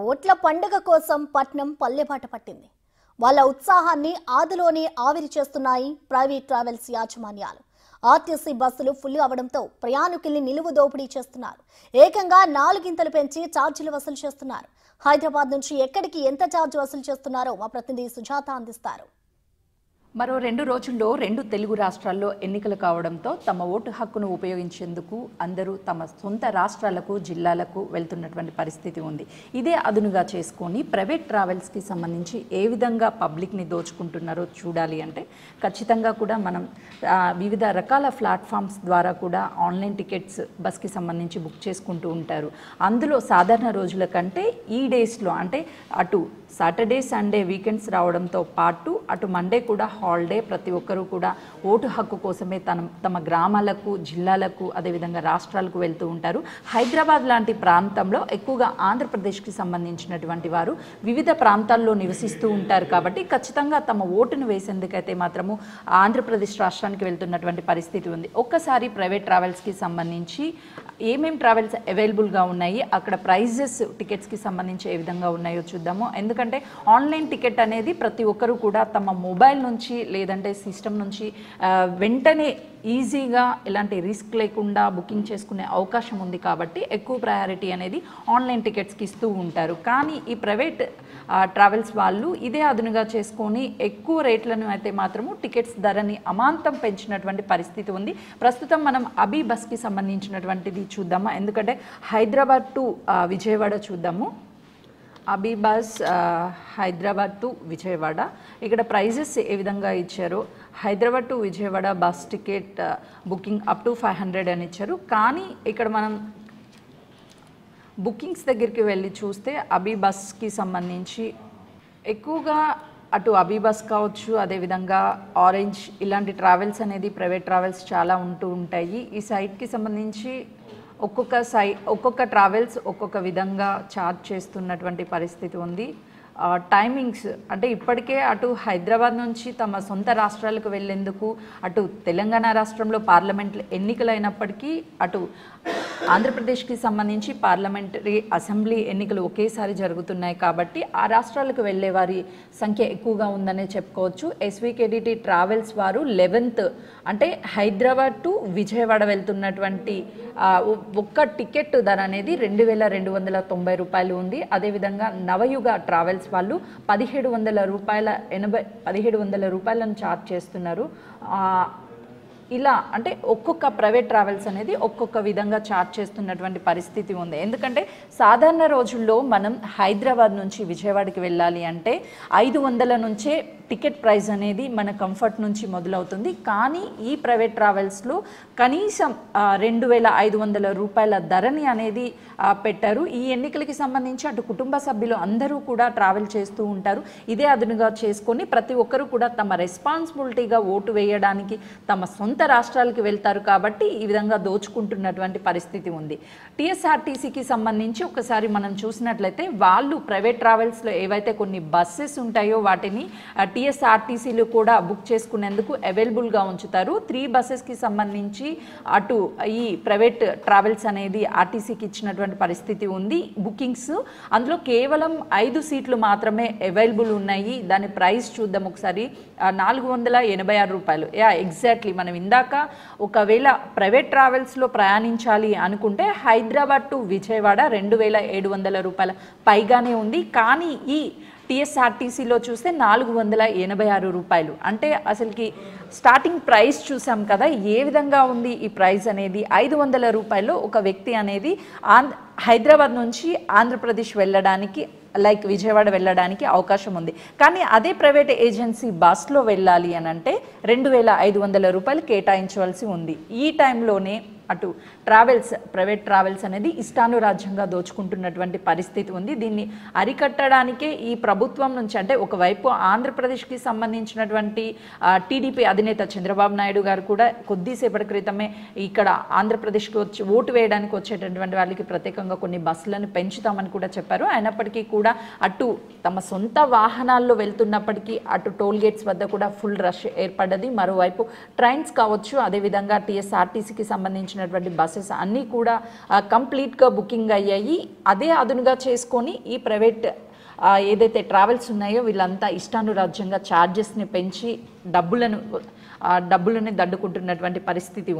ఓట్ల పండుగ కోసం పట్నం పల్లెబాట పట్టింది. వాళ్ళ ఉత్సాహాన్ని ఆదిలోనే ఆవిరి చేస్తున్నాయి ప్రైవేట్ ట్రావెల్స్ యాజమాన్యాలు. ఆర్టీసీ బస్సులు ఫుల్ అవడంతో ప్రయాణికుల్ని నిలువు దోపిడీ చేస్తున్నారు. ఏకంగా 4 గింతలు పెంచి ఛార్జీలు వసూలు చేస్తున్నారు. హైదరాబాద్ నుంచి ఎక్కడికి ఎంత ఛార్జ్ వసూలు చేస్తున్నారో మా ప్రతినిధి సుజాత అందిస్తారు. మరో 2 రోజుల్లో 2 తెలుగు రాష్ట్రాల్లో ఎన్నికలు కావడంతో తమ ఓటు హక్కును ఉపయోగించేందుకు అందరూ తమ సొంత రాష్ట్రాలకు జిల్లాలకు వెళ్తున్నటువంటి పరిస్థితి ఉంది. ఇదే అదునుగా చేసుకొని ప్రైవేట్ ట్రావెల్స్కి సంబంధించి ఏ విధంగా పబ్లిక్ని దోచుకుంటున్నారో చూడాలి అంటే ఖచ్చితంగా కూడా మనం వివిధ రకాల ప్లాట్ఫామ్స్ ద్వారా కూడా ఆన్లైన్ టికెట్స్ బస్కి సంబంధించి బుక్ చేసుకుంటూ ఉంటారు. అందులో సాధారణ రోజుల కంటే ఈ డేస్లో అంటే అటు సాటర్డే సండే వీకెండ్స్ రావడంతో పాటు అటు మండే కూడా హాలిడే, ప్రతి ఒక్కరూ కూడా ఓటు హక్కు కోసమే తమ గ్రామాలకు జిల్లాలకు అదేవిధంగా రాష్ట్రాలకు వెళ్తూ ఉంటారు. హైదరాబాద్ లాంటి ప్రాంతంలో ఎక్కువగా ఆంధ్రప్రదేశ్కి సంబంధించినటువంటి వారు వివిధ ప్రాంతాల్లో నివసిస్తూ ఉంటారు కాబట్టి ఖచ్చితంగా తమ ఓటును వేసేందుకైతే మాత్రము ఆంధ్రప్రదేశ్ రాష్ట్రానికి వెళ్తున్నటువంటి పరిస్థితి ఉంది. ఒక్కసారి ప్రైవేట్ ట్రావెల్స్కి సంబంధించి ఏమేం ట్రావెల్స్ అవైలబుల్గా ఉన్నాయి, అక్కడ ప్రైజెస్ టికెట్స్కి సంబంధించి ఏ విధంగా ఉన్నాయో చూద్దాము. ఎందుకంటే ఆన్లైన్ టికెట్ అనేది ప్రతి ఒక్కరూ కూడా తమ మొబైల్ నుంచి లేదంటే సిస్టమ్ నుంచి వెంటనే ఈజీగా ఎలాంటి రిస్క్ లేకుండా బుకింగ్ చేసుకునే అవకాశం ఉంది కాబట్టి ఎక్కువ ప్రయారిటీ అనేది ఆన్లైన్ టికెట్స్కి ఇస్తూ ఉంటారు. కానీ ఈ ప్రైవేట్ ట్రావెల్స్ వాళ్ళు ఇదే అదునుగా చేసుకొని ఎక్కువ రేట్లను అయితే మాత్రము టికెట్స్ ధరని అమాంతం పెంచినటువంటి పరిస్థితి ఉంది. ప్రస్తుతం మనం అబీ బస్కి సంబంధించినటువంటిది చూద్దామా, ఎందుకంటే హైదరాబాద్ టు విజయవాడ చూద్దాము. అబీ బస్ హైదరాబాద్ టు విజయవాడ, ఇక్కడ ప్రైజెస్ ఏ విధంగా ఇచ్చారో Hyderabad to Vijayawada bus ticket booking up to 500 అని ఇచ్చారు. కానీ ఇక్కడ మనం బుకింగ్స్ దగ్గరికి వెళ్ళి చూస్తే అబీ బస్కి సంబంధించి ఎక్కువగా అటు అబీ బస్ కావచ్చు, అదేవిధంగా ఆరెంజ్ ఇలాంటి ట్రావెల్స్ ప్రైవేట్ ట్రావెల్స్ చాలా ఉంటూ ఉంటాయి. ఈ సైట్కి సంబంధించి ఒక్కొక్క ట్రావెల్స్ ఒక్కొక్క విధంగా ఛార్జ్ చేస్తున్నటువంటి పరిస్థితి ఉంది. టైమింగ్స్ అంటే ఇప్పటికే అటు హైదరాబాద్ నుంచి తమ సొంత రాష్ట్రాలకు వెళ్ళేందుకు అటు తెలంగాణ రాష్ట్రంలో పార్లమెంట్ ఎన్నికలు అయినప్పటికీ అటు ఆంధ్రప్రదేశ్కి సంబంధించి పార్లమెంటరీ అసెంబ్లీ ఎన్నికలు ఒకేసారి జరుగుతున్నాయి కాబట్టి ఆ రాష్ట్రాలకు వెళ్ళే వారి సంఖ్య ఎక్కువగా ఉందనే చెప్పుకోవచ్చు. ఎస్వికేడిటి ట్రావెల్స్ వారు 11th అంటే హైదరాబాద్ టు విజయవాడ వెళ్తున్నటువంటి ఒక్క టికెట్ ధర అనేది 2290 రూపాయలు ఉంది. అదేవిధంగా నవయుగ ట్రావెల్స్ వాళ్ళు 1700 రూపాయలను ఛార్జ్ చేస్తున్నారు. ఇలా అంటే ఒక్కొక్క ప్రైవేట్ ట్రావెల్స్ అనేది ఒక్కొక్క విధంగా ఛార్జ్ చేస్తున్నటువంటి పరిస్థితి ఉంది. ఎందుకంటే సాధారణ రోజుల్లో మనం హైదరాబాద్ నుంచి విజయవాడకి వెళ్ళాలి అంటే 500 నుంచే టికెట్ ప్రైస్ అనేది మన కంఫర్ట్ నుంచి మొదలవుతుంది. కానీ ఈ ప్రైవేట్ ట్రావెల్స్లో కనీసం 2500 రూపాయల ధరని అనేది పెట్టారు. ఈ ఎన్నికలకి సంబంధించి అటు కుటుంబ సభ్యులు అందరూ కూడా ట్రావెల్ చేస్తూ ఉంటారు. ఇదే అదునుగా చేసుకొని ప్రతి ఒక్కరూ కూడా తమ రెస్పాన్సిబిలిటీగా ఓటు వేయడానికి తమ సొంత రాష్ట్రాలకి వెళ్తారు కాబట్టి ఈ విధంగా దోచుకుంటున్నటువంటి పరిస్థితి ఉంది. టీఎస్ఆర్టీసీకి సంబంధించి ఒకసారి మనం చూసినట్లయితే వాళ్ళు ప్రైవేట్ ట్రావెల్స్లో ఏవైతే కొన్ని బస్సెస్ ఉంటాయో వాటిని టీఎస్ఆర్టీసీలు కూడా బుక్ చేసుకునేందుకు అవైలబుల్గా ఉంచుతారు. 3 బస్సెస్కి సంబంధించి అటు ఈ ప్రైవేట్ ట్రావెల్స్ అనేది ఆర్టీసీకి ఇచ్చినటువంటి పరిస్థితి ఉంది. బుకింగ్స్ అందులో కేవలం 5 సీట్లు మాత్రమే అవైలబుల్ ఉన్నాయి. దాని ప్రైస్ చూద్దాం ఒకసారి, 486 రూపాయలు. ఎగ్జాక్ట్లీ మనం ఇందాక ఒకవేళ ప్రైవేట్ ట్రావెల్స్లో ప్రయాణించాలి అనుకుంటే హైదరాబాద్ టు విజయవాడ 2700 రూపాయల పైగానే ఉంది. కానీ ఈ టీఎస్ఆర్టీసీలో చూస్తే 486 రూపాయలు. అంటే అసలుకి స్టార్టింగ్ ప్రైస్ చూసాం కదా ఏ విధంగా ఉంది ఈ ప్రైస్ అనేది. 500 రూపాయల్లో ఒక వ్యక్తి అనేది హైదరాబాద్ నుంచి ఆంధ్రప్రదేశ్ వెళ్ళడానికి లైక్ విజయవాడ వెళ్ళడానికి అవకాశం ఉంది. కానీ అదే ప్రైవేట్ ఏజెన్సీ బస్లో వెళ్ళాలి అని అంటే 2500 రూపాయలు కేటాయించవలసి ఉంది. ఈ టైంలోనే అటు ప్రైవేట్ ట్రావెల్స్ అనేది ఇష్టానురాజ్యంగా దోచుకుంటున్నటువంటి పరిస్థితి ఉంది. దీన్ని అరికట్టడానికే ఈ ప్రభుత్వం నుంచి అంటే ఒకవైపు ఆంధ్రప్రదేశ్కి సంబంధించినటువంటి టీడీపీ అధినేత చంద్రబాబు నాయుడు గారు కూడా కొద్దిసేపటి క్రితమే ఇక్కడ ఆంధ్రప్రదేశ్కి వచ్చి ఓటు వేయడానికి వచ్చేటటువంటి వాళ్ళకి ప్రత్యేకంగా కొన్ని బస్సులను పెంచుతామని కూడా చెప్పారు. అయినప్పటికీ కూడా అటు తమ సొంత వాహనాల్లో వెళ్తున్నప్పటికీ అటు టోల్ గేట్స్ వద్ద కూడా ఫుల్ రష్ ఏర్పడ్డది. మరోవైపు ట్రైన్స్ కావచ్చు, అదేవిధంగా టీఎస్ఆర్టీసీకి సంబంధించిన సంబంధించినటువంటి బస్సెస్ అన్నీ కూడా కంప్లీట్గా బుకింగ్ అయ్యాయి. అదే అదునుగా చేసుకొని ఈ ప్రైవేట్ ఏదైతే ట్రావెల్స్ ఉన్నాయో వీళ్ళంతా ఇష్టానురాజ్యంగా ఛార్జెస్ని పెంచి డబ్బులని దడ్డుకుంటున్నటువంటి పరిస్థితి ఉంది.